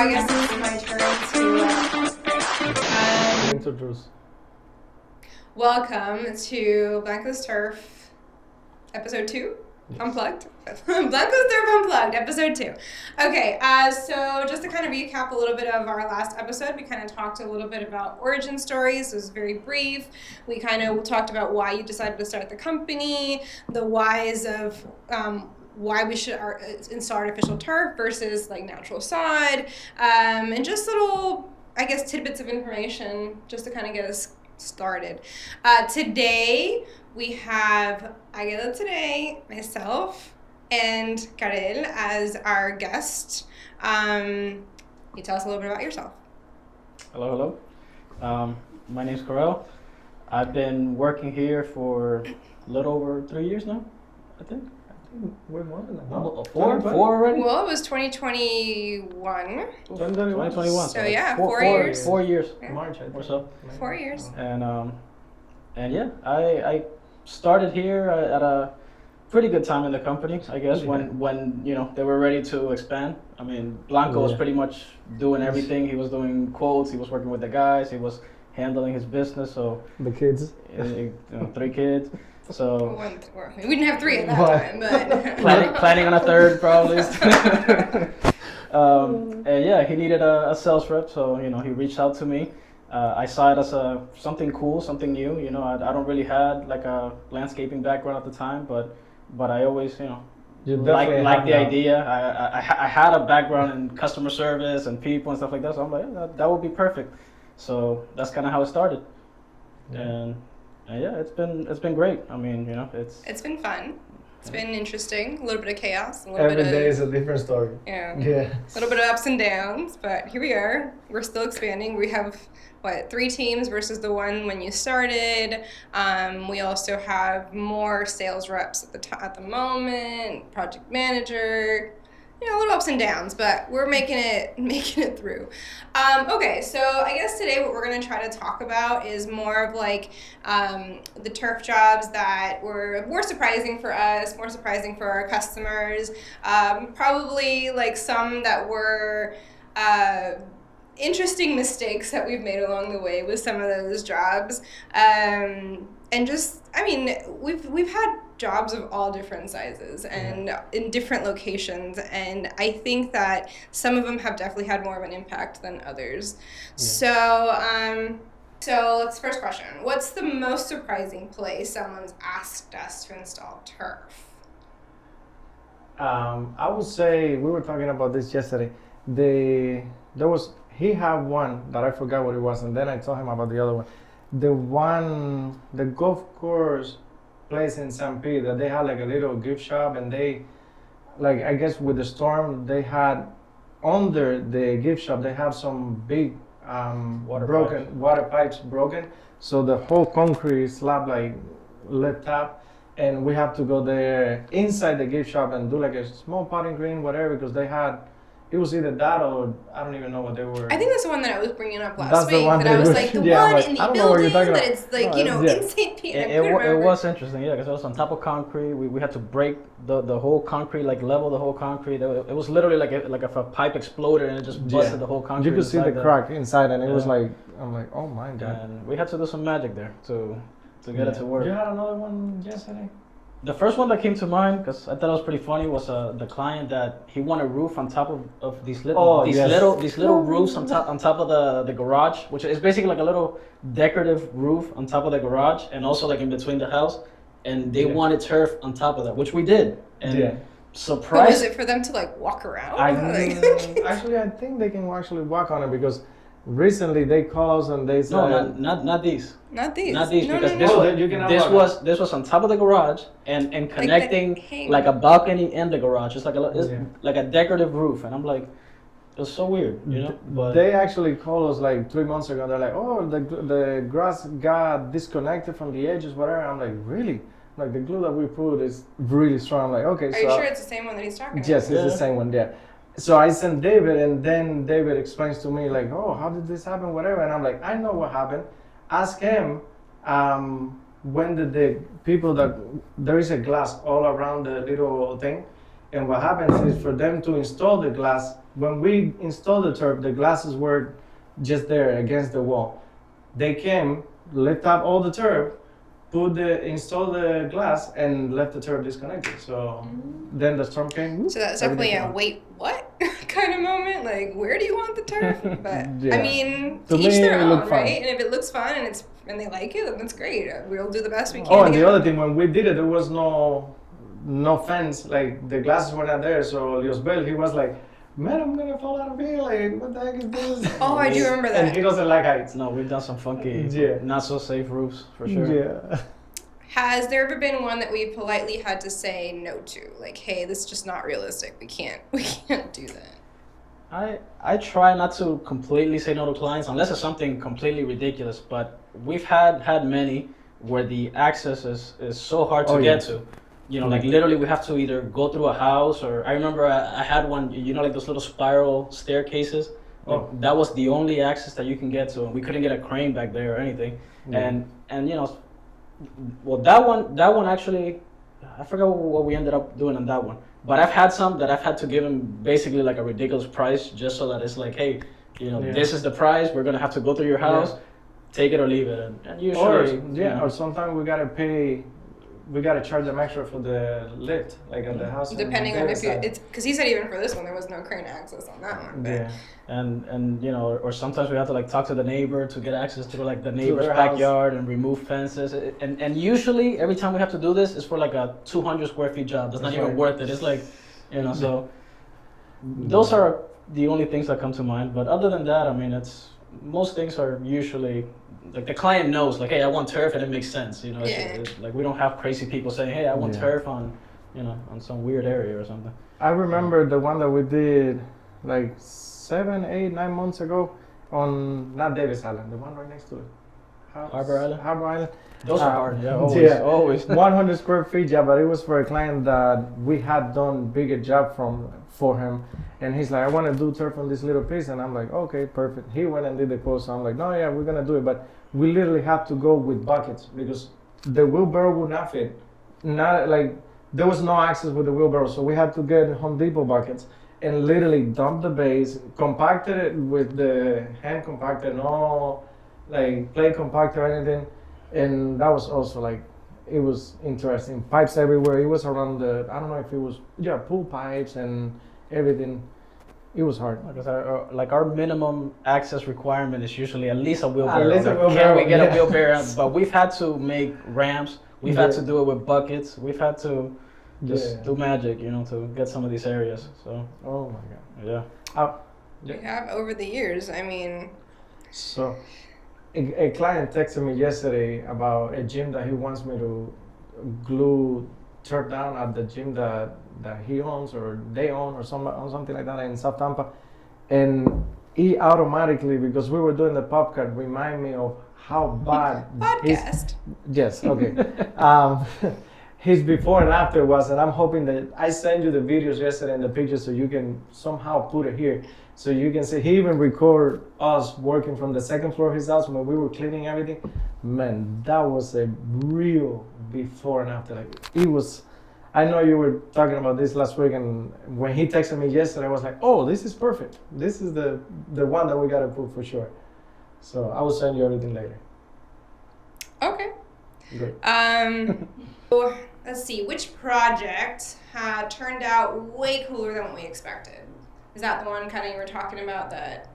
I guess it's my turn to Introduce. welcome to Blanco's Turf, episode 2, Unplugged. Blanco's Turf Unplugged, episode 2. Okay, so just to kind of recap a little bit of our last episode, we kind of talked a little bit about origin stories. It was very brief. We kind of talked about why you decided to start the company, the whys of why we should install artificial turf versus like natural sod, and just little, I guess, tidbits of information just to kind of get us started. Today we have Aguedo today, myself, and Karel as our guest. You tell us a little bit about yourself. Hello. My name's Karel. I've been working here for a little over 3 years now, I think. Way more than that. Four already? Well, it was 2021. 2021. So yeah, 4 years. 4 years Yeah. March, I think. or so. 4 years. And yeah, I started here at a pretty good time in the company, I guess, when you know they were ready to expand. I mean, Blanco was pretty much doing everything. He was doing quotes. He was working with the guys. He was handling his business. So The kids. 3 kids. So We didn't have 3 at that time, but planning on a third probably. And yeah, he needed a sales rep, so you know he reached out to me. I saw it as something cool, something new. You know, I don't really had like a landscaping background at the time, but I always like the idea. I had a background in customer service and people and stuff like that, so I'm like, yeah, that would be perfect. So that's kind of how it started, and yeah, it's been great. I mean, you know, it's been fun. It's been interesting. A little bit of chaos. A little Every bit day of, is a different story. yeah. Yeah. A little bit of ups and downs, but here we are. We're still expanding. We have 3 teams versus the one when you started. We also have more sales reps at the moment. Project manager. You know, a little ups and downs, but we're making it through. Okay, so I guess today what we're gonna try to talk about is more of like the turf jobs that were more surprising for us, more surprising for our customers. Probably like some that were interesting mistakes that we've made along the way with some of those jobs. And just, I mean, we've had jobs of all different sizes and in different locations, and I think that some of them have definitely had more of an impact than others. So let's first question: what's the most surprising place someone's asked us to install turf? I would say we were talking about this yesterday. He had one that I forgot what it was, and then I told him about the other one. The golf course place in St. Pete that they had like a little gift shop, and they, like, I guess with the storm they had under the gift shop they have some big water pipes broken, so the whole concrete slab like lifted up, and we have to go there inside the gift shop and do like a small potting green, whatever, because it was either that or I don't even know what they were. I think that's the one that I was bringing up last That's the week. one That that I was was- like, the yeah, I'm one like, in I the don't know what you're building talking that about. it's like, No, you know, yeah. in St. Pete. It was interesting, yeah, because it was on top of concrete. We had to break the whole concrete, like level the whole concrete. It was literally like if a pipe exploded and it just busted the whole concrete. You could see the inside crack inside, and it was Yeah. like, I'm like, oh my god. And we had to do some magic there to get it to work. You had another one yesterday? The first one that came to mind, because I thought it was pretty funny, was the client that he wanted a roof on top of these little roofs on top of the garage, which is basically like a little decorative roof on top of the garage, and also like in between the house. And they wanted turf on top of that, which we did. And But surprise! was it for them to like walk around? Actually, I think they can actually walk on it because recently they called us and they said No, not these. Not these. Not these, No, because no, no. this was on top of the garage and connecting hang. like a balcony and the garage. It's like it's Yeah. like a decorative roof, and I'm like, it was so weird, you know. But they actually called us like 3 months ago. They're like, oh, the grass got disconnected from the edges, whatever. I'm like, really? Like the glue that we put is really strong. I'm like, okay. Are you sure it's the same one that he's talking about? Yes, it's the same one. Yeah. So I sent David, and then David explains to me like, oh, how did this happen, whatever. And I'm like, I know what happened. Ask him. When did the people that there is a glass all around the little thing, And what happens is for them to install the glass, when we installed the turf, the glasses were just there against the wall. They came, lift up all the turf, install the glass, and left the turf disconnected. So then the storm came. So that's definitely a wait, what kind of moment. Like, where do you want the turf? But Yeah. I mean, To each me, their it own, looked fun. right? And if it looks fun and they like it, then that's great. We'll do the best we can. Oh, to and get the other it. thing, when we did it, there was no fence. Like the glasses were not there. So Liosbel, he was like, "Man, I'm gonna fall out of here. Like, what the heck is this?" Oh, I do remember that. And he doesn't like heights. No, we've done some funky, Yeah. not so safe roofs for sure. Yeah. Has there ever been one that we politely had to say no to? Like, hey, this is just not realistic. We can't do that. I try not to completely say no to clients unless it's something completely ridiculous. But we've had many where the access is so hard to get to. You know, like literally we have to either go through a house or I remember I had one, you know, like those little spiral staircases. Like, that was the only access that you can get to, and we couldn't get a crane back there or anything. And you know, well that one actually, I forgot what we ended up doing on that one. But I've had some that I've had to give them basically like a ridiculous price just so that it's like, hey, you know, this is the price. We're gonna have to go through your house, take it or leave it, and usually, or sometimes we gotta pay. We gotta charge them extra for the lift, like at the house. Depending on if it's because he said even for this one there was no crane access on that one. But. Yeah. And you know, or sometimes we have to like talk to the neighbor to get access to like the neighbor's their house. backyard and remove fences. And usually every time we have to do this, it's for like a 200 square feet job. That's not even worth it. It's like, you know, so those are the only things that come to mind. But other than that, I mean, most things are usually like the client knows, like, hey, I want turf, and it makes sense. You know, it's like we don't have crazy people saying, hey, I want turf on, you know, on some weird area or something. I remember the one that we did like 7, 8, 9 months ago on not Davis Island, the one right next to it. Harbor Island. Harbor Island. Those are hard. Yeah, always. 100 square feet job, but it was for a client that we had done bigger job for him, and he's like, I want to do turf on this little piece, and I'm like, okay, perfect. He went and did the quote, so I'm like, no, yeah, we're gonna do it, but we literally have to go with buckets because the wheelbarrow would not fit. Not like there was no access with the wheelbarrow, so we had to get Home Depot buckets and literally dump the base, compacted it with the hand compactor, no like plate compactor or anything. And that was also like, it was interesting. Pipes everywhere. It was around I don't know if it was, pool pipes and everything. It was hard. Like our minimum access requirement is usually at least a wheelbarrow. At least a Like, wheelbarrow, can we get a wheelbarrow? But we've had to make ramps. We've had to Yeah. do it with buckets. We've had to just Yeah. do magic, you know, to get some of these areas. So Oh my God. yeah. We have over the years. I mean, So, a client texted me yesterday about a gym that he wants me to glue turf down at the gym that he owns or they own or something like that in South Tampa, and he automatically, because we were doing the podcast, remind me of how bad podcast. Yes, okay. His before and after was, and I'm hoping that I send you the videos yesterday and the pictures so you can somehow put it here. So you can see, he even record us working from the second floor of his house when we were cleaning everything. Man, that was a real before and after. Like, it was, I know you were talking about this last week, and when he texted me yesterday, I was like, oh, this is perfect. This is the one that we gotta put for sure. So I will send you everything later. Okay. Great. So, let's see, which project had turned out way cooler than what we expected? Is that the one kind of you were talking about that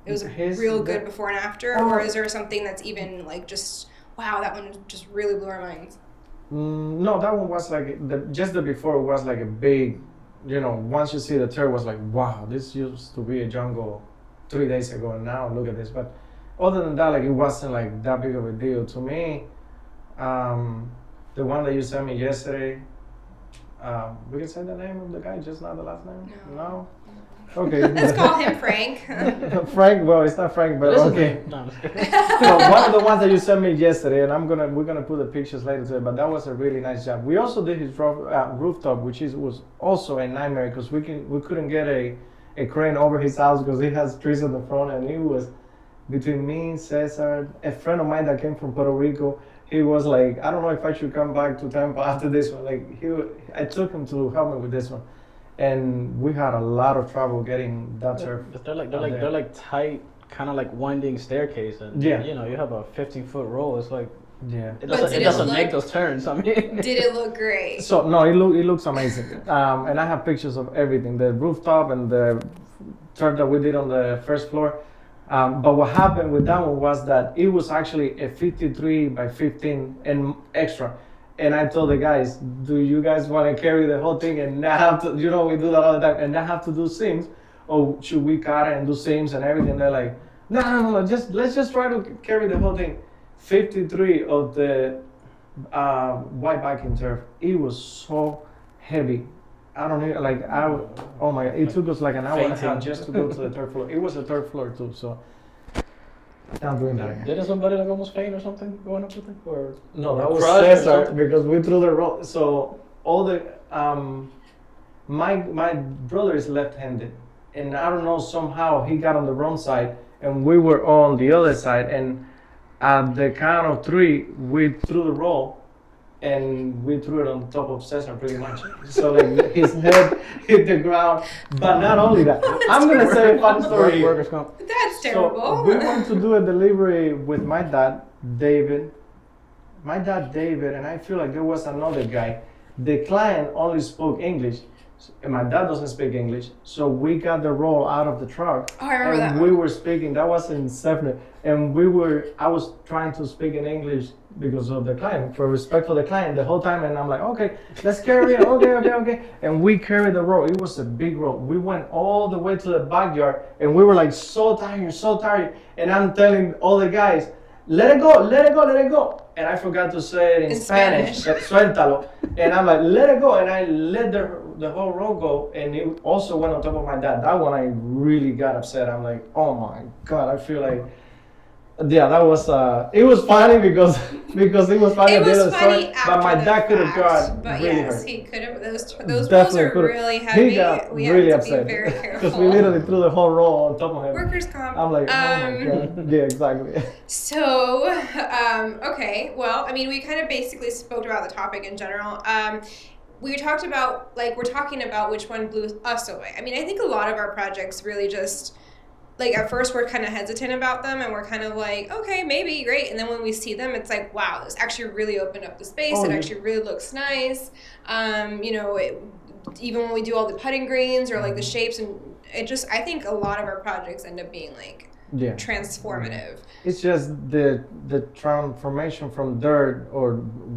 it was real good before and after, or is there something that's even like just wow, that one just really blew our minds? No, that one was like just the before was like a big, you know, once you see the turf was like, wow, this used to be a jungle 3 days ago, and now look at this. But other than that, like, it wasn't like that big of a deal to me. The one that you sent me yesterday, we can say the name of the guy, just not the last name. No? Okay. Let's call him Frank. Frank. Well, it's not Frank, but okay. No. So one of the ones that you sent me yesterday, and we're gonna put the pictures later today. But that was a really nice job. We also did his rooftop, which was also a nightmare because we couldn't get a crane over his house because he has trees on the front, and it was between me, Cesar, a friend of mine that came from Puerto Rico, he was like, I don't know if I should come back to Tampa after this one. Like I took him to help me with this one, and we had a lot of trouble getting that turf. But they're like tight, kind of like winding staircase, and Yeah. you know, you have a 15-foot roll. It's like Yeah. it But doesn't did it doesn't look- make those turns. I mean, Did it look great? So no, it looks amazing, and I have pictures of everything, the rooftop and the turf that we did on the first floor. But what happened with that one was that it was actually a 53 by 15 and extra. And I told the guys, do you guys want to carry the whole thing and not have to, you know, we do that all the time, and not have to do seams? Or should we cut it and do seams and everything? They're like, no, let's just try to carry the whole thing. 53 of the white backing turf. It was so heavy. I don't know, like oh my God, it took us like an hour and a half Fainting. just to go to the third floor. It was a third floor too, so not doing that again. didn't somebody like almost faint or something going up with it? Or No, or that was crushed or Cesar something? because we threw the roll. So all the my brother is left-handed, and I don't know, somehow he got on the wrong side, and we were on the other side, and at the count of 3 we threw the roll, and we threw it on top of Cesar pretty much. So like his head hit the ground. But not only that, I'm gonna say a fun story. Workers' comp. That's So terrible. we went to do a delivery with my dad, David. My dad, David, and I feel like there was another guy. The client only spoke English, and my dad doesn't speak English. So we got the roll out of the truck. Oh, I remember and that we one. were speaking. That was in Seven, and I was trying to speak in English because of the client, for respect for the client the whole time. And I'm like, okay, let's carry it. Okay. And we carried the roll. It was a big roll. We went all the way to the backyard, and we were like so tired. And I'm telling all the guys, let it go. And I forgot to say it in Spanish. Suéltalo. And I'm like, let it go. And I let the whole roll go. And it also went on top of my dad. That one I really got upset. I'm like, oh my God, I feel like, yeah, that was, it was funny because it was funny It at the was other funny story, after but my the dad could have fact, got but really yes, hurt. he could have. Those rolls Definitely are could've. really heavy. He got We really have to upset be very because careful. we literally threw the whole roll on top of him. Workers' comp. I'm like, oh my God. Yeah, exactly. So, okay. Well, I mean, we kind of basically spoke about the topic in general. We talked about, like, we're talking about which one blew us away. I mean, I think a lot of our projects really just, like, at first we're kind of hesitant about them, and we're kind of like, okay, maybe, great. And then when we see them, it's like, wow, this actually really opened up the space. Oh, It yeah. actually really looks nice. You know, even when we do all the putting greens or, like, the shapes, and it just, I think a lot of our projects end up being, like, Yeah. transformative. It's just the transformation from dirt or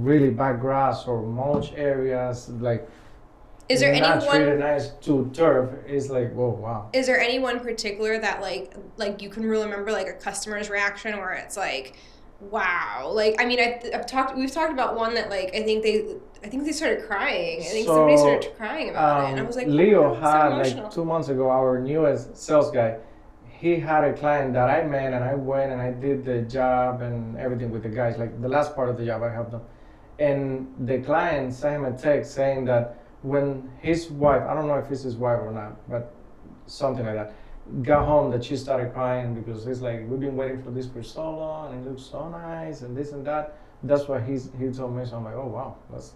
really bad grass or mulch areas, like Is there not anyone? treated nice, to turf. Is like, whoa, wow. Is there any one particular that like you can really remember, like a customer's reaction where it's like, wow, like, I mean, we've talked about one that, like, I think they started crying. I think somebody started crying about it, and I was like, Leo wow, that's so had emotional. like 2 months ago, our newest sales guy. He had a client that I met, and I went and I did the job and everything with the guys. Like the last part of the job, I helped them. And the client sent him a text saying that when his wife, I don't know if it's his wife or not, but something like that, got home, that she started crying because it's like, we've been waiting for this for so long, and it looks so nice, and this and that. That's what he told me. So I'm like, oh wow, that's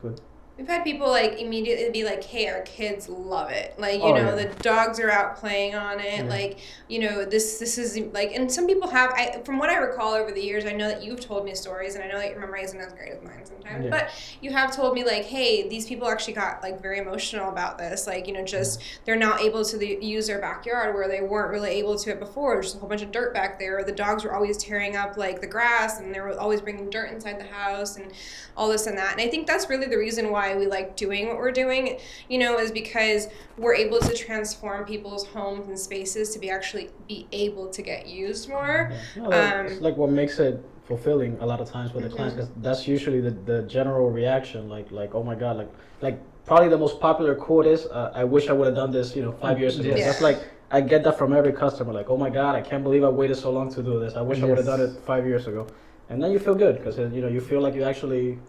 good. We've had people, like, immediately be like, hey, our kids love it. Like, you Oh, know, yeah. the dogs are out playing on it. Yeah. Like, you know, this is, like, and some people have, from what I recall over the years, I know that you've told me stories, and I know that your memory isn't as great as mine sometimes, Yeah. but you have told me, like, hey, these people actually got, like, very emotional about this. Like, you know, just, they're now able to use their backyard where they weren't really able to it before. There's just a whole bunch of dirt back there. The dogs were always tearing up, like, the grass, and they were always bringing dirt inside the house, and all this and that. And I think that's really the reason why we like doing what we're doing, you know, is because we're able to transform people's homes and spaces to be able to get used more. No, it's like what makes it fulfilling a lot of times with the clients, because that's usually the general reaction. Like oh my God, like probably the most popular quote is, I wish I would have done this, 5 years ago. Yes. That's like, I get that from every customer. Like, oh my God, I can't believe I waited so long to do this. I wish I would have done it 5 years ago. And then you feel good because you feel like you actually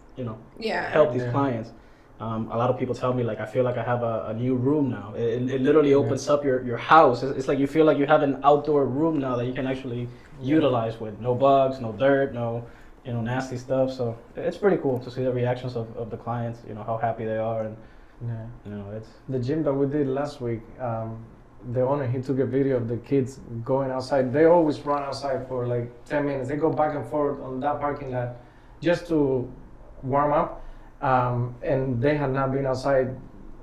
Yeah. help these Yeah. clients. A lot of people tell me, like, I feel like I have a new room now. It literally opens up your house. It's like you feel like you have an outdoor room now that you can actually utilize with no bugs, no dirt, no nasty stuff. So it's pretty cool to see the reactions of the clients, how happy they are, and Yeah. it's The gym that we did last week, the owner, he took a video of the kids going outside. They always run outside for like 10 minutes. They go back and forth on that parking lot just to warm up. And they had not been outside.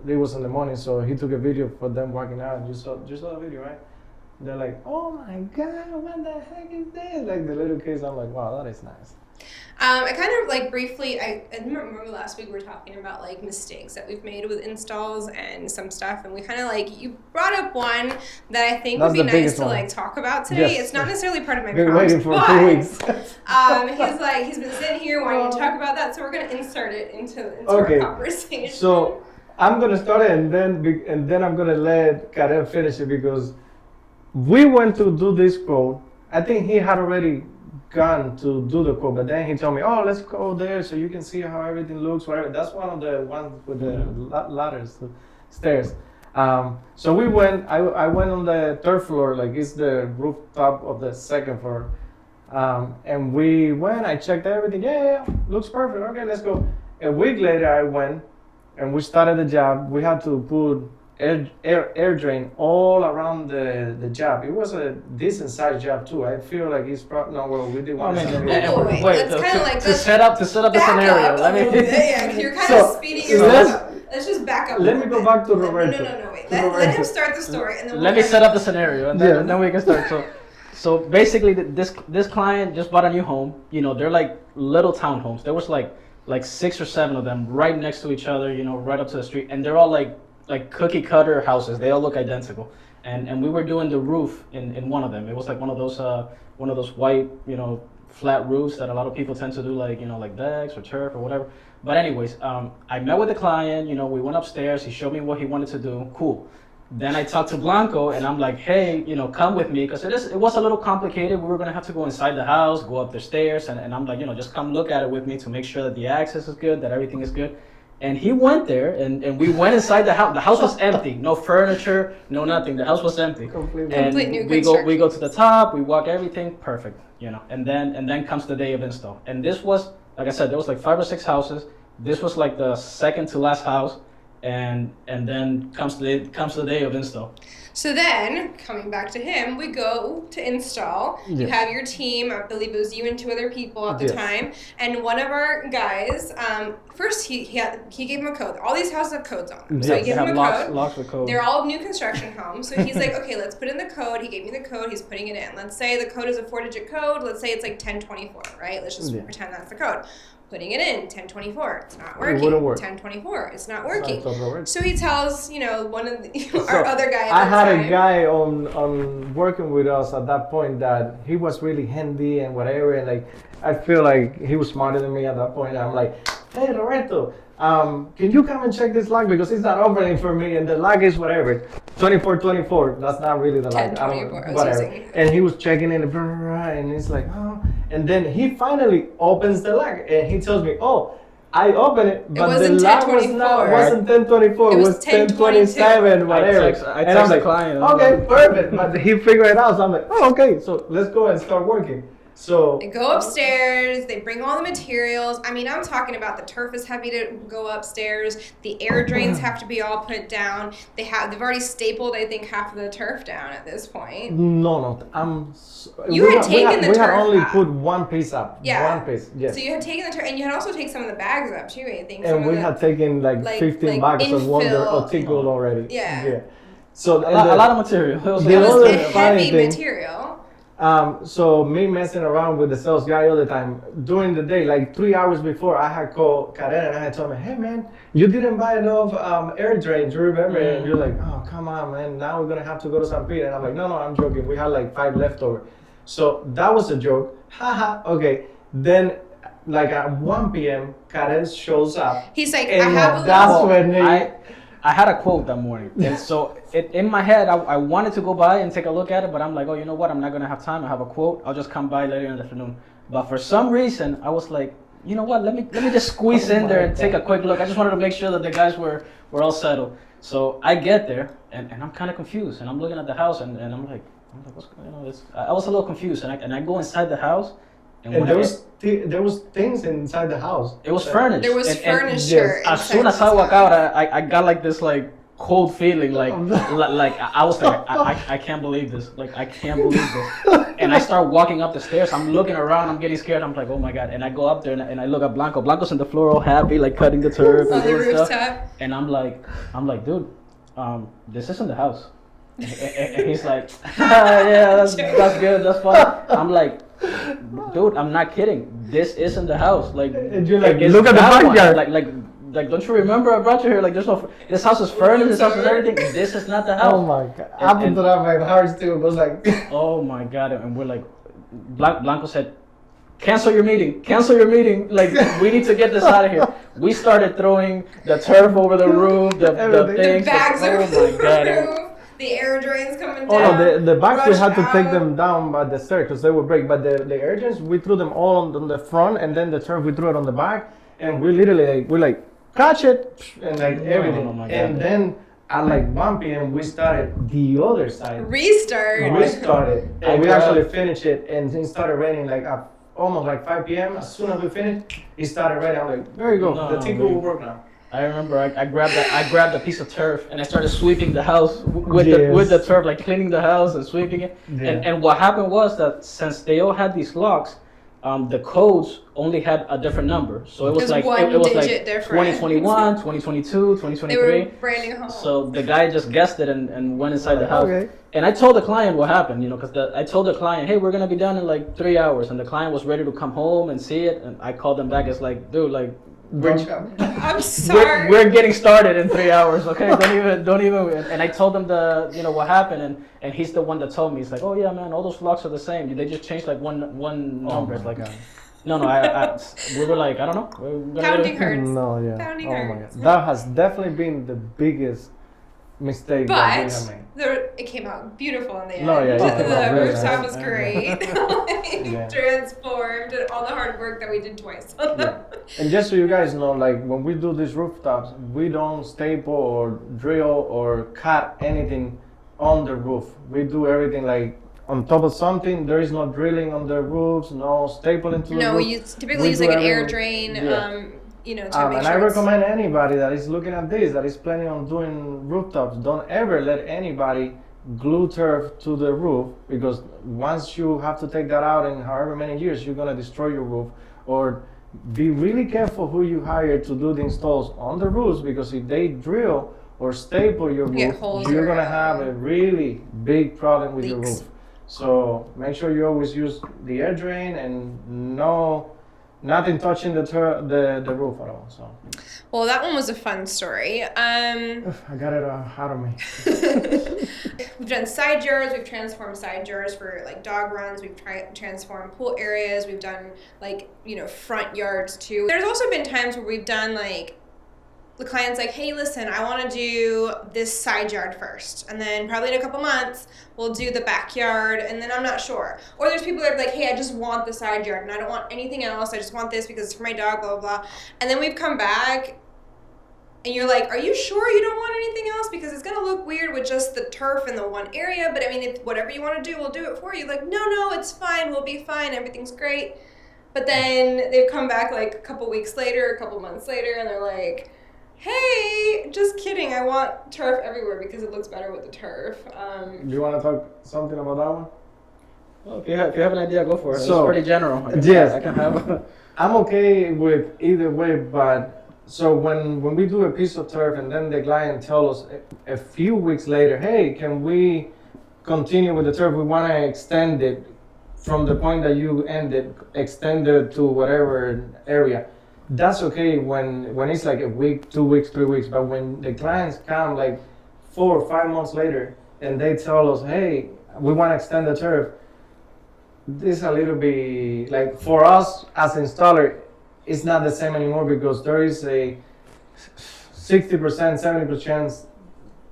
It was in the morning, so he took a video for them walking out. You saw the video, right? They're like, oh my God, what the heck is this? Like the little kids, I'm like, wow, that is nice. I kind of like briefly, I remember last week we were talking about like mistakes that we've made with installs and some stuff, and we kind of like, you brought up one that I think That's would be the nice biggest to one. like talk about today. Yes. It's not necessarily part of my Been prompts, waiting for but 2 weeks. he's been sitting here wanting to talk about that, so we're gonna insert it into Okay. our conversation. So I'm gonna start it, and then I'm gonna let Karel finish it, because we went to do this quote. I think he had already gone to do the quote, but then he told me, "Oh, let's go there so you can see how everything looks." Whatever. That's one of the ones with the ladders, the stairs. So we went. I went on the third floor, like it's the rooftop of the second floor. And we went. I checked everything. Yeah, looks perfect. Okay, let's go. A week later, I went, and we started the job. We had to put air drain all around the job. It was a decent sized job too. I feel like it's probably no. Well, we didn't want to. Wait, let's kind of like to set up the scenario. Let me. Yeah, you're kind of speeding yourself up. Let's just back up. Let me go back to Roberto. No. Wait. Let him start the story, and then let me set up the scenario, and then we can start. So basically, this client just bought a new home. They're like little townhomes. There was like 6 or 7 of them right next to each other. Right up to the street, and they're all like cookie cutter houses. They all look identical. And we were doing the roof in one of them. It was like one of those white, flat roofs that a lot of people tend to do, like decks or turf or whatever. But anyways, I met with the client. We went upstairs. He showed me what he wanted to do. Cool. Then I talked to Blanco, and I'm like, hey, come with me, because it was a little complicated. We were gonna have to go inside the house, go up the stairs, and I'm like, just come look at it with me to make sure that the access is good, that everything is good. And he went there, and we went inside the house. The house was empty, no furniture, no nothing. The house was empty. Complete new we go to the top, we walk everything perfect, and then comes the day of install. And this was, like I said, there was like 5 or 6 houses. This was like the second to last house, and then comes the day of install. So then, coming back to him, we go to install. Yes. You have your team. I believe it was you and 2 other people at the Yes. time. And one of our guys, first he gave him a code. All these houses have codes on them. So Yes. he gave They him have a code. locks with code. They're all new construction homes. So he's like, okay, let's put in the code. He gave me the code. He's putting it in. Let's say the code is a 4-digit code. Let's say it's like 1024, right? Let's just pretend that's the code. Putting it in, 1024, it's not working. It wouldn't work. 1024, it's not working. Working. So he tells, one of our other guy at I the had time. a guy on working with us at that point that he was really handy and whatever, and like I feel like he was smarter than me at that point. I'm like, hey Roberto, can you come and check this lock, because it's not opening for me, and the lock is whatever 2424. That's not really the lock. 1024, Whatever. using. And he was checking in, and he's like, oh. And then he finally opens the lock, and he tells me, oh, I opened it, but the wasn't lock wasn't 1024. It was 1027, whatever. I And I'm text the like, client. okay, perfect. But he figured it out. So I'm like, oh, okay. So let's go and start working. So They go upstairs, they bring all the materials. I mean, I'm talking about the turf is heavy to go upstairs. The air drains have to be all put down. They've already stapled, I think, half of the turf down at this point. no, You had taken the we had turf only up. put one piece up. Yeah. One piece, yes. So you had taken the turf, and you had also taken some of the bags up too, I think. some And of we the- had taken like 15 bags of wonder infill. article already. Yeah. So a lot of material. It was The It was other a funny heavy thing- material. So me messing around with the sales guy all the time during the day, like 3 hours before, I had called Karel and I had told him, hey man, you didn't buy enough air drains, you remember? And you're like, oh, come on, man, now we're gonna have to go to St. Peter. And I'm like, no, I'm joking. We had like 5 left over. So that was a joke. Haha, okay. Then like at 1 p.m., Karel shows up. He's like, I And have a that's little. when they, I had a quote that morning, and so in my head, I wanted to go by and take a look at it, but I'm like, oh, you know what? I'm not gonna have time. I have a quote. I'll just come by later in the afternoon. But for some reason, I was like, you know what? Let me just squeeze in there and take a quick look. I just wanted to make sure that the guys were all settled. So I get there, and I'm kind of confused, and I'm looking at the house, and I'm like, what's going on? I was a little confused, and I go inside the house, And when there was things inside the house. it was furnished. There was And furniture. as soon as I walk out, I got like this like cold feeling, like I was like, I can't believe this. Like I can't believe this. And I start walking up the stairs. I'm looking around. I'm getting scared. I'm like, oh my god. And I go up there and I look at Blanco. Blanco's on the floor, all happy, like cutting the turf On and the doing stuff. rooftop. And I'm like, dude, this isn't the house. And he's like, yeah, that's good, that's fine. I'm like, dude, I'm not kidding. This isn't the house. Like, And you're like, it's look at the that one. backyard. Like, don't you remember I brought you here? Like, there's no. This house is furnished. This house is everything. This is not the house. Oh my god! Happened to that my heart too. It was like, Oh my god! And we're like, Blanco said, cancel your meeting. Cancel your meeting. Like, we need to get this out of here. We started throwing the turf over the roof, the Everything. things. The bags like, over oh my the god! roof. The air drains coming oh down. no, the bags we rush had to take out. them down by the stairs because they would break. But the air drains we threw them all on the front, and then the turf we threw it on the back, and we literally like catch it and like everything. Oh my God. And then at like 1 p.m. we started the other side. Restart. We started I and we grabbed- actually finished it, and it started raining like at almost like 5 p.m. As soon as we finished, it started raining. I'm like, there you go, No, the tinkle man. will work now. I remember I grabbed a piece of turf and I started sweeping the house with Yes. the turf, like cleaning the house and sweeping it. Yeah. And what happened was that since they all had these locks, the codes only had a different number. So it was Just like one it was digit like difference. 2021, 2022, They were 2023. brand new home. So the guy just guessed it and went inside the house. Okay. And I told the client what happened, because I told the client, hey, we're gonna be done in like 3 hours, and the client was ready to come home and see it. And I called them back. It's like, dude, like Don't come. I'm sorry. we're getting started in 3 hours, okay? Don't even. And I told him what happened, and he's the one that told me. He's like, oh yeah, man, all those locks are the same. They just changed like one number. It's like, no, we were like, I don't know. We're gonna Pounding get it. hurts. No, yeah. Pounding Oh my hurts. god. That has definitely been the biggest mistake that we have But made. it came out beautiful in the end. No, yeah, it came out The really rooftop nice. was great. Yeah. Transformed, and all the hard work that we did twice on them. And just so you guys know, like when we do these rooftops, we don't staple or drill or cut anything on the roof. We do everything like on top of something. There is no drilling on the roofs, no stapling to the No, roof. we typically We use do like an air everything- drain, yeah. to make And sure I it's- recommend anybody that is looking at this, that is planning on doing rooftops, don't ever let anybody glue turf to the roof, because once you have to take that out in however many years, you're gonna destroy your roof. Or be really careful who you hire to do the installs on the roofs, because if they drill or staple your Get roof, holes you're gonna around. have a really big problem with your Leaks. roof. So make sure you always use the air drain and nothing touching the roof at all. So Well, that one was a fun story. I got it out of me. We've done side yards. We've transformed side yards for like dog runs. We've transformed pool areas. We've done like front yards too. There's also been times where we've done like the client's like, hey, listen, I want to do this side yard first, and then probably in a couple months we'll do the backyard, and then I'm not sure. Or there's people that are like, hey, I just want the side yard and I don't want anything else. I just want this because it's for my dog, blah blah blah. And then we've come back. And you're like, are you sure you don't want anything else? Because it's gonna look weird with just the turf in the one area. But I mean, if whatever you want to do, we'll do it for you. Like, no, it's fine. We'll be fine. Everything's great. But then they've come back like a couple weeks later, a couple months later, and they're like, hey, just kidding. I want turf everywhere because it looks better with the turf. Do you want to talk something about that one? Well, if you have an idea, go for it. So, it's pretty general. yes. I can have. I'm okay with either way, but so when we do a piece of turf and then the client tells us a few weeks later, hey, can we continue with the turf? We want to extend it from the point that you ended, extend it to whatever area. That's okay when it's like a week, 2 weeks, 3 weeks. But when the clients come like 4 or 5 months later and they tell us, hey, we want to extend the turf, this is a little bit like for us as installer, it's not the same anymore, because there is a 60%, 70%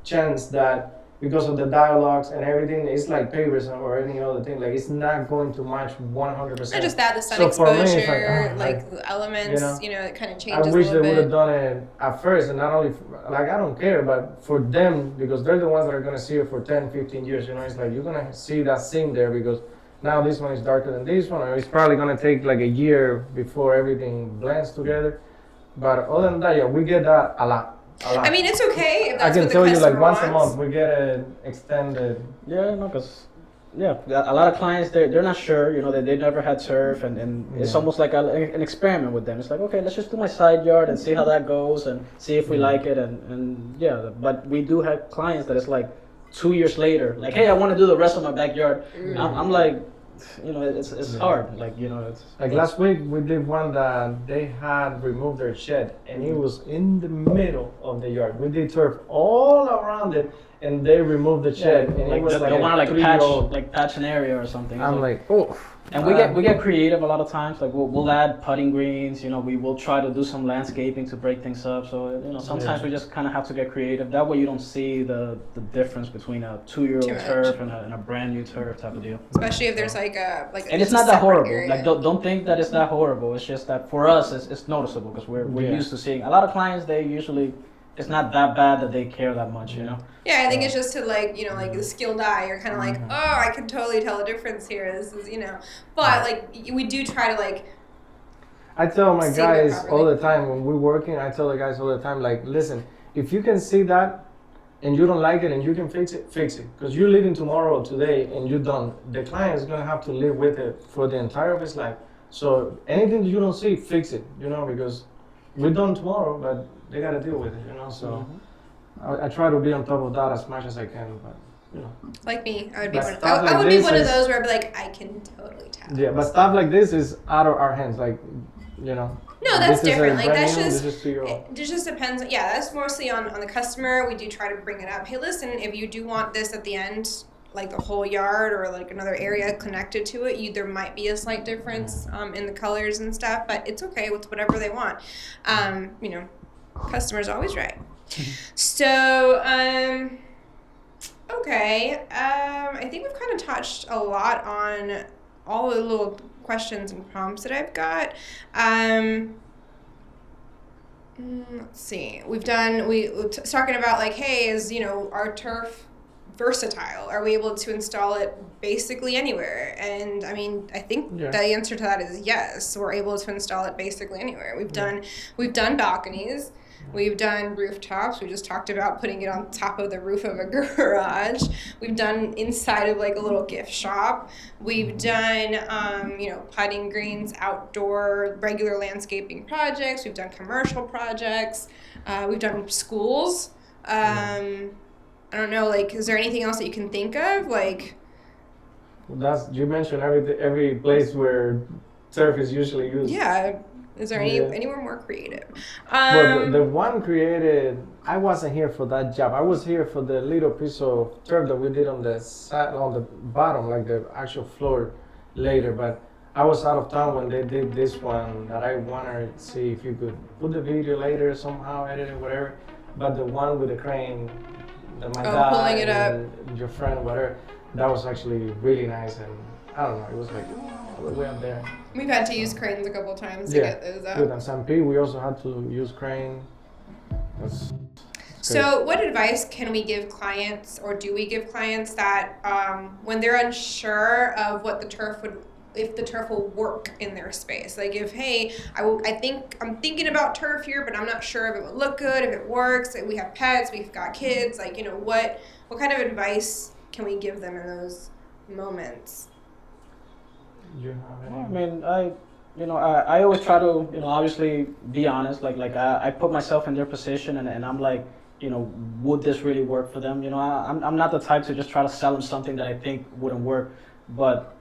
chance that because of the dialogues and everything, it's like pavers or any other thing. Like it's not going to match 100%. Not just that, the sun So for me, it's exposure, like, the elements, it kind of I changes wish a they little would have bit. done it at first, and not only like I don't care, but for them, because they're the ones that are gonna see it for 10, 15 years. It's like you're gonna see that seam there because now this one is darker than this one, or it's probably gonna take like a year before everything blends together. But other than that, yeah, we get that a lot. I mean, it's okay if I that's can what the tell you customer like once a wants. month we get it extended. Yeah, no, because a lot of clients they're not sure. You know, they never had turf, and it's Yeah. almost like an experiment with them. It's like, okay, let's just do my side yard and see how that goes and see if we like it, and yeah. But we do have clients that it's like 2 years later, like, hey, I want to do the rest of my backyard. I'm like, you know, it's hard. Like, you know, it's Like last week we did one that they had removed their shed and it was in the middle of the yard. We did turf all around it and they removed the shed and like it was they like a want to like three-year-old. patch an area or something. I'm So- like, oh. And we get creative a lot of times. Like we'll add putting greens. You know, we will try to do some landscaping to break things up. So you know, sometimes we just kind of have to get creative. That way you don't see the difference between a 2-year-old Too much. turf and a brand new turf type of deal. Especially if there's like a And it's a not that separate horrible. area. Like don't think that it's that horrible. It's just that for us it's noticeable because we're Yeah. used to seeing a lot of clients. They usually it's not that bad that they care that much. You know. Yeah, I think it's just to like, you know, like the skilled eye. You're kind of like, oh, I can totally tell the difference here. This is, you know, but like we do try to like. I tell my See it guys properly. all the time when we're working, I tell the guys all the time, like, listen, if you can see that and you don't like it and you can fix it, fix it. Because you're leaving tomorrow or today and you don't, the client is going to have to live with it for the entire of his life. So anything that you don't see, fix it, you know, because we're done tomorrow, but they got to deal with it, you know. So I try to be on top of that as much as I can, but, you know. Like me, I would be But one. Of, stuff I like would be this one of is- those where I'd be like, I can totally tell. Yeah, but stuff like this is out of our hands, like, you know. No, that's this different. Is a Like brand that's new, just. this is 2-year-old. It just depends. Yeah, that's mostly on the customer. We do try to bring it up. Hey, listen, if you do want this at the end, like the whole yard or like another area connected to it, there might be a slight difference in the colors and stuff, but it's okay with whatever they want. You know, customer's always right. So, okay. I think we've kind of touched a lot on all the little questions and prompts that I've got. Let's see. We're talking about like, hey, is, you know, our turf versatile? Are we able to install it basically anywhere? And I mean, I think the answer to that is yes. We're able to install it basically anywhere. We've done balconies. We've done rooftops. We just talked about putting it on top of the roof of a garage. We've done inside of like a little gift shop. We've done, you know, putting greens, outdoor, regular landscaping projects. We've done commercial projects. We've done schools. I don't know, like, is there anything else that you can think of? Like, You mentioned every place where turf is usually used. yeah. Is there anywhere more creative? Well, the one created, I wasn't here for that job. I was here for the little piece of turf that we did on the side, on the bottom, like the actual floor later. But I was out of town when they did this one that I wanted to see if you could put the video later somehow, edit it, whatever. But the one with the crane, my dad pulling it up. and your friend, whatever, that was actually really nice. And I don't know, it was like way up there. We've had to use cranes a couple times to get those up. Good. And San P, we also had to use crane. That's So what advice can we give clients, or do we give clients that when they're unsure of what if the turf will work in their space? Like if, hey, I'm thinking about turf here, but I'm not sure if it would look good, if it works. We have pets, we've got kids. Like, you know, what kind of advice can we give them in those moments? I mean, I always try to, you know, obviously be honest. Like I put myself in their position, and I'm like, you know, would this really work for them? You know, I'm not the type to just try to sell them something that I think wouldn't work. But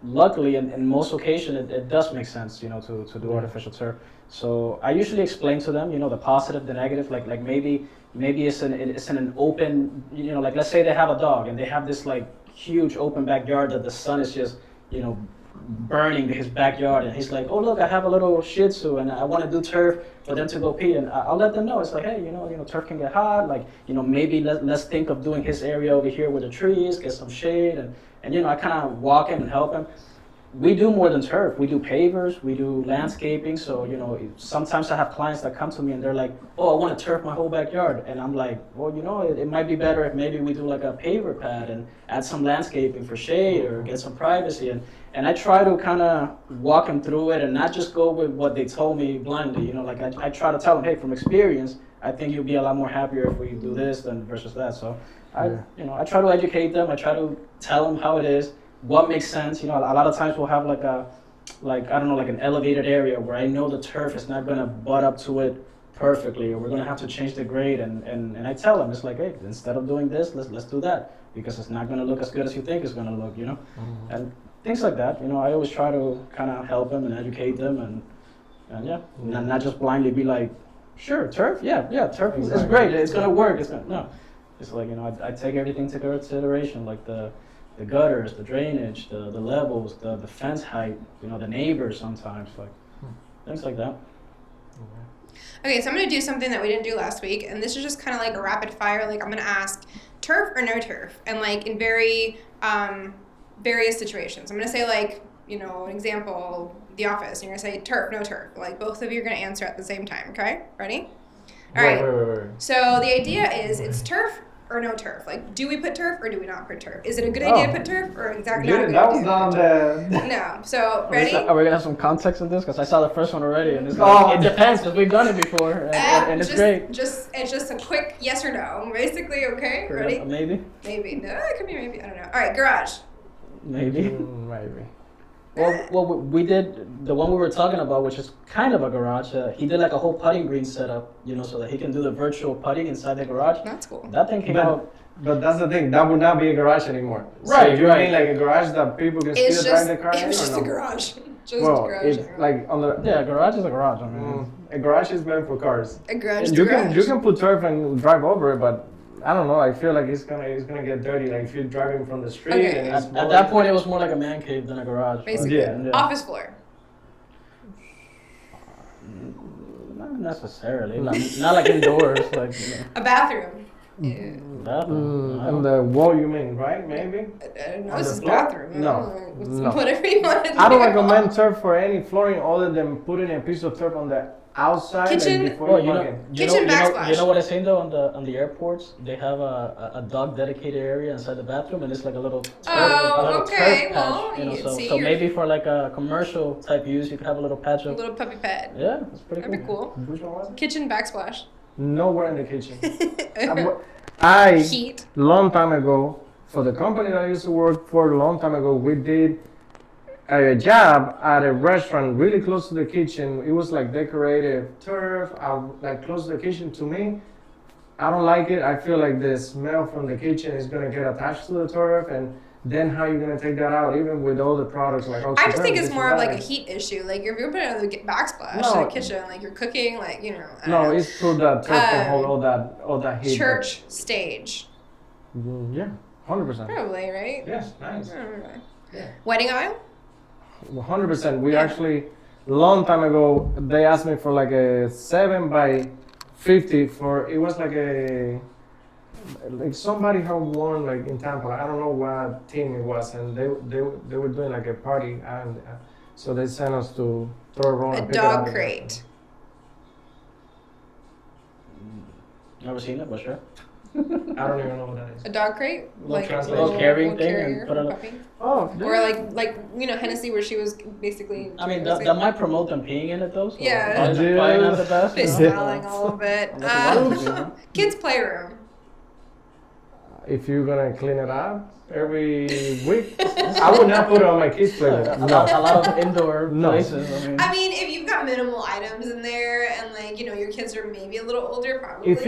luckily, in most occasions, it does make sense, you know, to do artificial turf. So I usually explain to them, you know, the positive, the negative. Like maybe it's in an open, you know, like let's say they have a dog and they have this like huge open backyard that the sun is just, you know, burning his backyard, and he's like, oh look, I have a little Shih Tzu and I want to do turf for them to go pee, and I'll let them know. It's like, hey, you know, turf can get hot. Like, you know, maybe let's think of doing his area over here with the trees, get some shade, and you know, I kind of walk him and help him. we do more than turf. We do pavers, we do landscaping. So, you know, sometimes I have clients that come to me and they're like, oh, I want to turf my whole backyard. And I'm like, well, you know, it might be better if maybe we do like a paver pad and add some landscaping for shade or get some privacy. And I try to kind of walk them through it and not just go with what they told me blindly. You know, like I try to tell them, hey, from experience, I think you'll be a lot more happier if we do this than versus that. So I try to educate them. I try to tell them how it is, what makes sense. You know, a lot of times we'll have like I don't know, like an elevated area where I know the turf is not gonna butt up to it perfectly, or we're gonna have to change the grade. And I tell them, it's like, hey, instead of doing this, let's do that, because it's not gonna look as good as you think it's gonna look. You know, and things like that. You know, I always try to kind of help them and educate them, and not just blindly be like, sure, turf, yeah, turf is great, it's gonna work. No, it's like, you know, I take everything into consideration, like the gutters, the drainage, the levels, the fence height, you know, the neighbors sometimes, like things like that. Okay, so I'm gonna do something that we didn't do last week, and this is just kind of like a rapid fire. Like, I'm gonna ask turf or no turf, and like in very various situations. I'm gonna say, like, you know, an example, The Office, and you're gonna say turf, no turf. Like, both of you are gonna answer at the same time. Okay, ready? All right. Wait. So the idea is, it's turf or no turf. Like, do we put turf or do we not put turf? Is it a good idea to put turf or exactly not a good That was idea? not on the. No. So ready? Are we gonna have some context in this? Because I saw the first one already, and it's like, it depends, because we've done it before, and it's great. It's just a quick yes or no. Basically, okay. Ready? Maybe. Maybe. No, it could be maybe. I don't know. All right, garage. Maybe. Maybe. Well, we did the one we were talking about, which is kind of a garage. He did like a whole putting green setup, you know, so that he can do the virtual putting inside the garage. That's cool. That thing came out. But that's the thing. That would not be a garage anymore. Right, So you right. mean like a garage that people can It's still just, drive the car in, it was or just no? a garage. Just Well, a garage. it's like on the. Yeah, a garage is a garage. I mean, A garage is meant for cars. A garage. You to can garage. you can put turf and drive over it, but I don't know. I feel like it's gonna get dirty. Like if you're driving from the street. Okay. And it's at that point, it was more like a man cave than a garage. Basically. Yeah. Office floor. Not necessarily. Not like indoors. Like, you know. A bathroom. Bathroom. And the wall, you mean, right? Maybe. I don't know. On This the is floor? bathroom. No. No. Whatever you want to do. I don't recommend turf for any flooring other than putting a piece of turf on the outside. Kitchen- Like before Well, you you walk know, in. Kitchen backsplash. You know what I seen though on the airports? They have a dog dedicated area inside the bathroom, and it's like a little turf, Oh, a little okay, turf well, patch. You know, you so see, so you're- maybe for like a commercial type use, you could have a little patch A of. little puppy pet. Yeah, it's pretty That'd be cool. cool. Which one was it? Kitchen backsplash. Nowhere in the kitchen. I Heat. long time ago, for the company that I used to work for, a long time ago, we did a job at a restaurant really close to the kitchen. It was like decorative turf, like close to the kitchen. To me, I don't like it. I feel like the smell from the kitchen is gonna get attached to the turf, and then how you gonna take that out? Even with all the products like. I just think it's this more and of like that. a heat issue. Like, if you're putting it on the backsplash No. in the kitchen, like you're cooking, like, you know. I don't No, know. it's true that turf can hold all that heat. Church stage. Yeah, 100%. Probably, right? Yes, nice. Probably. Yeah. Wedding aisle? 100%. We Yeah. actually, long time ago, they asked me for like a 7x50 for, it was like somebody had won like in Tampa. I don't know what team it was, and they were doing like a party, and so they sent us to throw a roll A and pick it out dog again. crate. Never seen it, but sure. I don't even know what that is. A dog crate? Little translation. Little carrying thing carrier and put for it. puppy. Oh, Or like you know, Hennessy, where she was basically. I mean, that might promote them peeing in it though. So Yeah. probably not the best. They you know? smelling a little bit. Unless you want to, you know? Kids playroom. if you're gonna clean it up every week, I would not put it on my kids' plate. A No. lot of indoor No. places. I mean, if you've got minimal items in there, and like, you know, your kids are maybe a little older, probably. If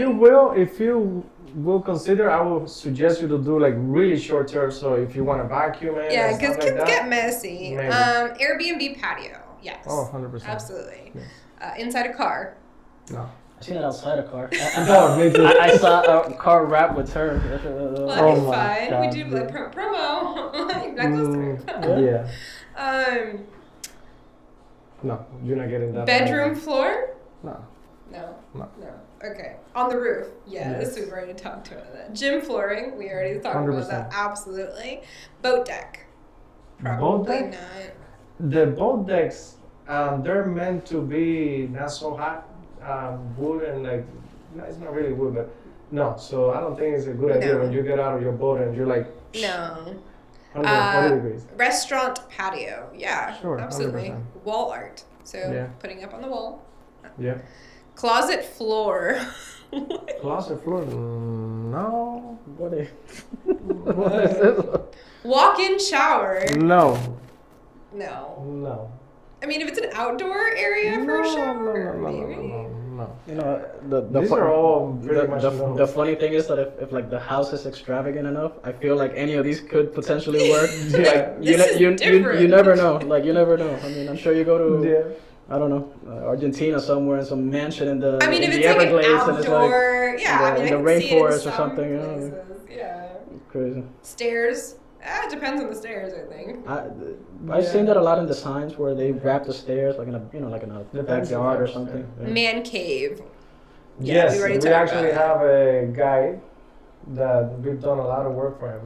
you will consider, I will suggest you to do like really short term. So if you want to vacuum it, Yeah, and because stuff like kids that. get messy. Maybe. Airbnb patio. Yes. Oh, 100%. Absolutely. Yes. Inside a car. No. I seen it outside a car. No, me too. I saw a car wrapped with turf. Well, that'd Oh be my fine. God, We do like promo. That goes through. Yeah. No, you're not getting that. Bedroom floor? No. No. No. Okay. On the roof? Yes. Yes. We've already talked about that. Gym flooring? We already talked about that. 100%. Absolutely. Boat deck? Boat Probably deck? not. the boat decks, they're meant to be not so hot, wood and like, no, it's not really wood, but no. So I don't think it's a good idea No. when you get out of your boat and you're like No. 140 degrees. Restaurant patio. Yeah. Sure, Absolutely. 100%. Wall art. So Yeah. putting up on the wall. Yeah. Closet floor. Closet floor? No. What is, what is this? Walk-in shower. No. No. No. I mean, if it's an outdoor area for a shower, maybe. No. You know, the These fu- are all pretty much the no. funny thing is that if like the house is extravagant enough, I feel like any of these could potentially work. Like you, This is you different. never know. Like you never know. I mean, I'm sure you go to Yeah. I don't know Argentina somewhere in some mansion in the I mean, in if the it's like an Everglades and it's like outdoor, yeah, I mean, I the can see it in rainforest or some something, you know? places. Yeah. crazy. Stairs. It depends on the stairs, I think. I've seen that a lot in the signs where they wrap the stairs like in a like in a Depends backyard on or the something. stairs. Yeah. Man cave. Yeah, Yes, we already we talked actually about have a guy that we've done a lot of work for him,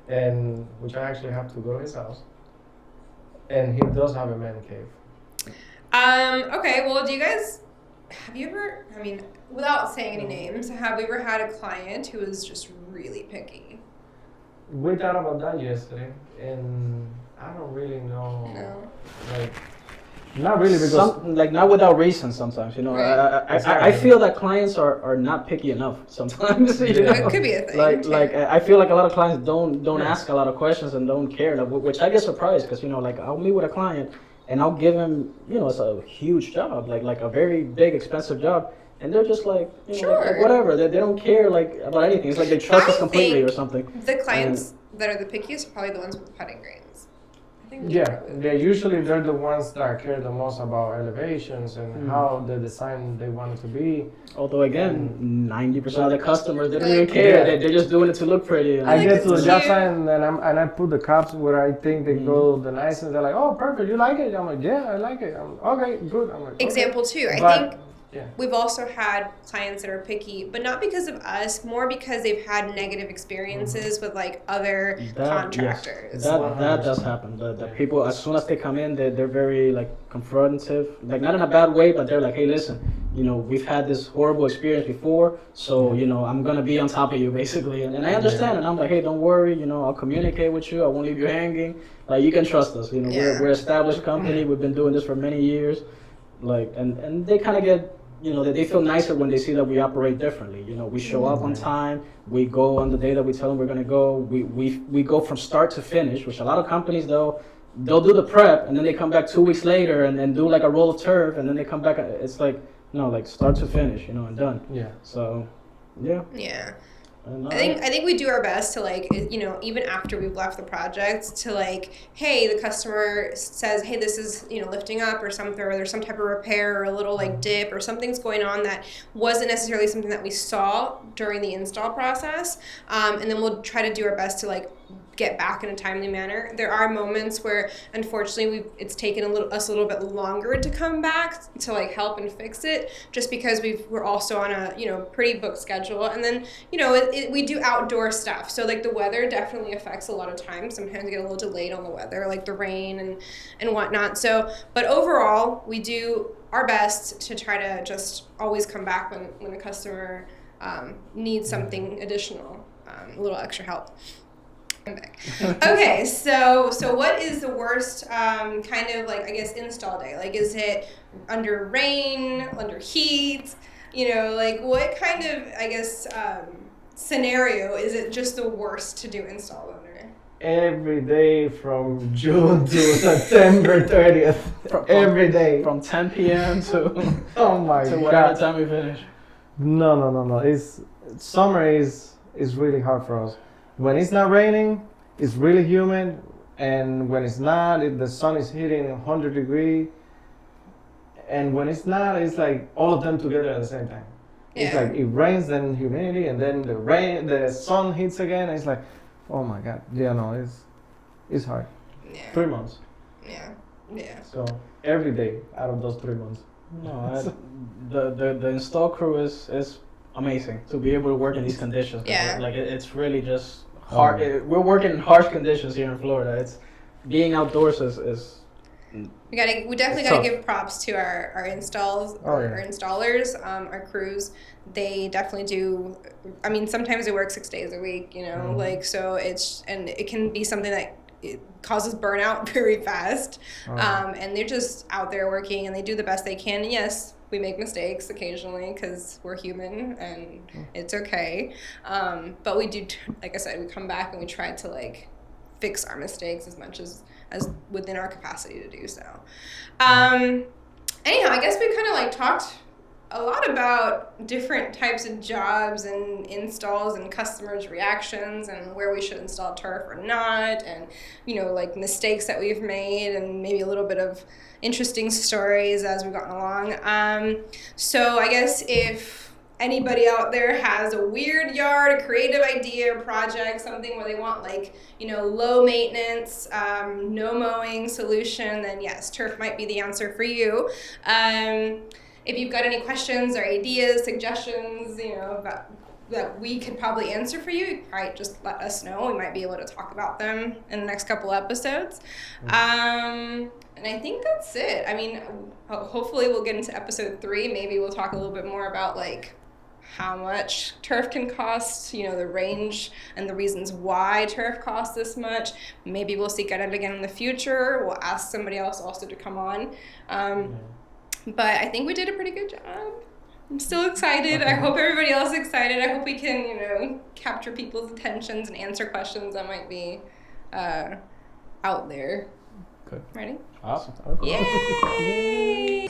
and which I actually have to go to his house, and he does have a man cave. Okay, well, do you guys, have you ever, I mean, without saying any names, have you ever had a client who was just really picky? We thought about that yesterday, and I don't really know. No. Like, not really because Like not without reason sometimes, you know. Right. I feel that clients are not picky enough sometimes. You know? It could be a thing. Like too. I feel like a lot of clients don't Yeah. ask a lot of questions and don't care, like, which I get surprised because you know like I'll meet with a client and I'll give him, you know, it's a huge job, like a very big expensive job, and they're just like, you know, like, Sure. whatever, they don't care like about anything. It's like they trust us I completely think or something. The clients that are the pickiest are probably the ones with putting greens. I think yeah, probably- they usually they're the ones that care the most about elevations and how the design they want it to be. Although again, 90% of the customers they don't Like- even care. Yeah. They're just doing it to look pretty. And I like get to it's the job cute. site and I put the cups where I think they go the nicest. They're like, oh, perfect, you like it? I'm like, yeah, I like it. I'm okay, good. I'm like, okay. Example two, I But- think yeah. we've also had clients that are picky, but not because of us, more because they've had negative experiences with like other contractors. That does happen. The Yeah. people, as soon as they come in, they're very like confrontative, like not in a bad way, but they're like, hey, listen, you know, we've had this horrible experience before, so you know, I'm gonna be on top of you basically, and I understand, and I'm like, hey, don't worry, you know, I'll communicate with you, I won't leave you hanging, like you can trust us, you know, Yeah. we're established company, we've been doing this for many years, like, and they kind of get. You know, they feel nicer when they see that we operate differently. You know, we show up on time. We go on the day that we tell them we're gonna go. We go from start to finish, which a lot of companies they'll do the prep and then they come back 2 weeks later and then do like a roll of turf and then they come back. It's like no, like start to finish, you know, and done. Yeah. So, yeah. Yeah. And, I think we do our best to like, you know, even after we've left the project to like, hey, the customer says, hey, this is, you know, lifting up or something, or there's some type of repair or a little like dip or something's going on that wasn't necessarily something that we saw during the install process. And then we'll try to do our best to like get back in a timely manner. There are moments where unfortunately it's taken us a little bit longer to come back to like help and fix it, just because we're also on a, you know, pretty booked schedule. And then, you know, we do outdoor stuff, so like the weather definitely affects a lot of times. Sometimes we get a little delayed on the weather, like the rain and whatnot. So, but overall, we do our best to try to just always come back when a customer needs something additional, a little extra help. Okay, so what is the worst kind of like, I guess, install day? Like, is it under rain, under heat? You know, like what kind of, I guess, scenario is it just the worst to do install under? Every day from June to September 30th. Every day. from 10 p.m. to Oh my to whatever God. time we finish. No. Summer is really hard for us. When it's not raining, it's really humid, and when it's not, the sun is hitting 100 degrees. And when it's not, it's like all of them together at the same time. It's Yeah. like it rains, then humidity, and then the sun hits again. And it's like, oh my God, yeah, no, it's hard. Yeah. 3 months. Yeah. So every day out of those 3 months. No, the install crew is amazing to be able to work in these conditions. Yeah. Like it's really just hard. We're working in harsh conditions here in Florida. It's being outdoors is We definitely It's gotta tough. give props to our our installers, our crews. They definitely do. I mean, sometimes they work 6 days a week, you know, like, so and it can be something that it causes burnout very fast. And they're just out there working and they do the best they can. And yes, we make mistakes occasionally because we're human and it's okay. But we do, like I said, we come back and we try to like fix our mistakes as much as within our capacity to do so. Anyhow, I guess we kind of like talked a lot about different types of jobs and installs and customers' reactions and where we should install turf or not, and, you know, like mistakes that we've made and maybe a little bit of interesting stories as we've gotten along. So I guess if anybody out there has a weird yard, a creative idea or project, something where they want like, you know, low maintenance, no mowing solution, then yes, turf might be the answer for you. If you've got any questions or ideas, suggestions, you know, that we could probably answer for you, probably just let us know. We might be able to talk about them in the next couple episodes. And I think that's it. I mean, hopefully we'll get into episode 3. Maybe we'll talk a little bit more about like how much turf can cost, you know, the range and the reasons why turf costs this much. Maybe we'll seek it out again in the future. We'll ask somebody else also to come on. But I think we did a pretty good job. I'm still excited. I hope everybody else is excited. I hope we can, you know, capture people's attentions and answer questions that might be out there. Good. Ready? Awesome. Yay!